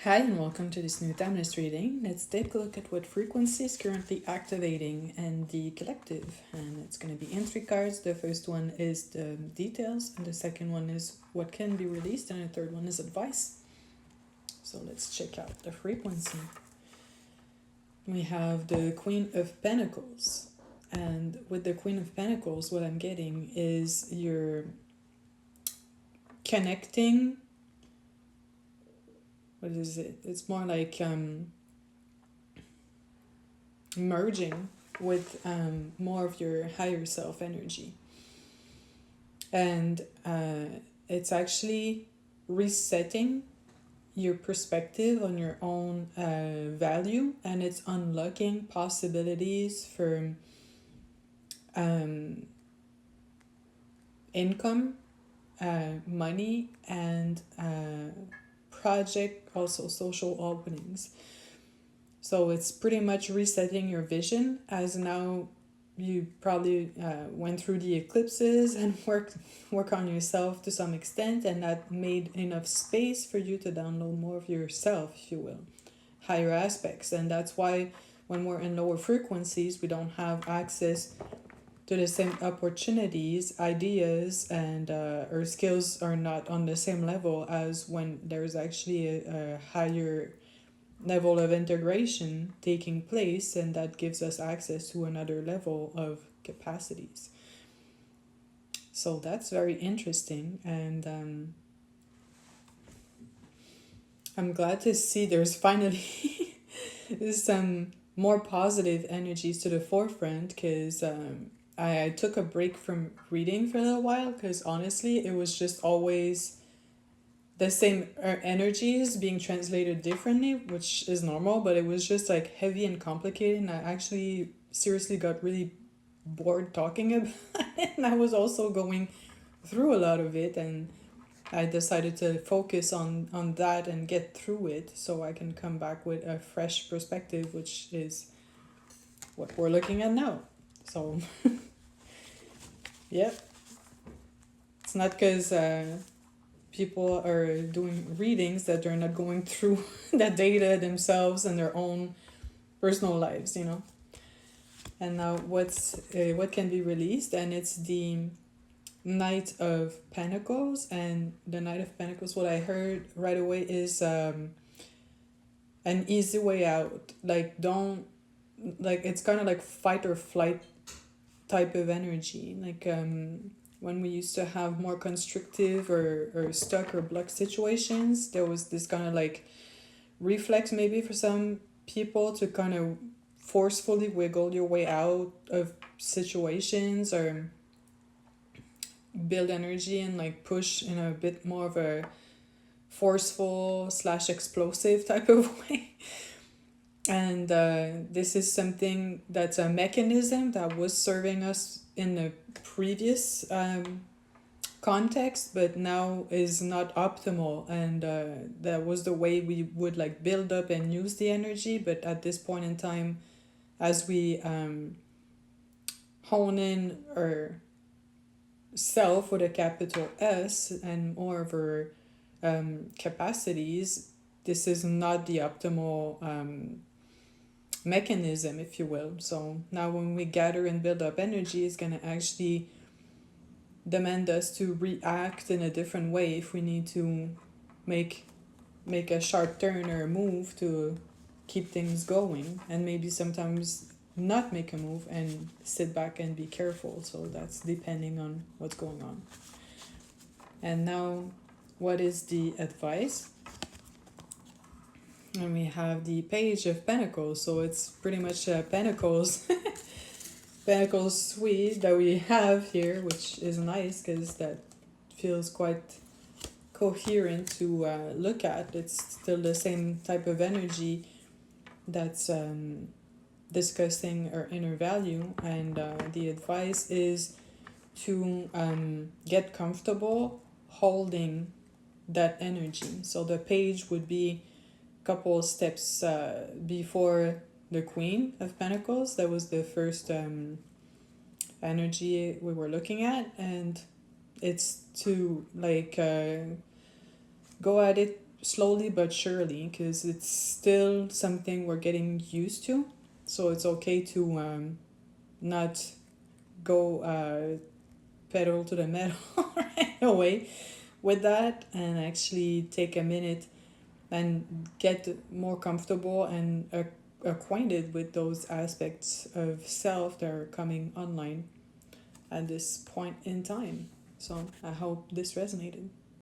Hi and welcome to this new timeless reading. Let's take a look at what frequency is currently activating in the collective. And it's going to be in three cards. The first one is the details, and the second one is what can be released, and the third one is advice. So let's check out the frequency. We have the Queen of Pentacles. And with the Queen of Pentacles, what I'm getting is you're connecting. What is it? It's more like merging with more of your higher self energy. And it's actually resetting your perspective on your own value, and it's unlocking possibilities for income, money, and project, also social openings. So it's pretty much resetting your vision, as now you probably went through the eclipses and work on yourself to some extent, and that made enough space for you to download more of yourself, if you will, higher aspects. And that's why when we're in lower frequencies, we don't have access to the same opportunities, ideas, and our skills are not on the same level as when there's actually a higher level of integration taking place, and that gives us access to another level of capacities. So that's very interesting, and I'm glad to see there's finally some more positive energies to the forefront, because I took a break from reading for a little while, because honestly it was just always the same energies being translated differently, which is normal, but it was just like heavy and complicated, and I actually seriously got really bored talking about it, and I was also going through a lot of it, and I decided to focus on that and get through it so I can come back with a fresh perspective, which is what we're looking at now. So yeah, it's not because people are doing readings that they're not going through that data themselves and their own personal lives, you know. And now what can be released, and it's the Knight of Pentacles. And the Knight of Pentacles, what I heard right away is an easy way out. Like, don't, like, it's kind of like fight or flight type of energy. Like when we used to have more constrictive or stuck or blocked situations, there was this kind of like reflex maybe for some people to kind of forcefully wiggle your way out of situations, or build energy and like push in a bit more of a forceful / explosive type of way. And this is something that's a mechanism that was serving us in the previous context, but now is not optimal, and that was the way we would like build up and use the energy. But at this point in time, as we hone in our self with a capital S and more of our capacities, this is not the optimal mechanism, if you will. So now when we gather and build up energy, it's going to actually demand us to react in a different way if we need to make a sharp turn or a move to keep things going, and maybe sometimes not make a move and sit back and be careful. So that's depending on what's going on. And now, what is the advice? And we have the Page of Pentacles, so it's pretty much Pentacles Pentacles suite that we have here, which is nice because that feels quite coherent to look at. It's still the same type of energy that's discussing our inner value, and the advice is to get comfortable holding that energy. So the page would be a couple steps before the Queen of Pentacles. That was the first energy we were looking at, and it's to like go at it slowly but surely, because it's still something we're getting used to. So it's okay to not go pedal to the metal right away with that, and actually take a minute and get more comfortable and acquainted with those aspects of self that are coming online at this point in time. So I hope this resonated.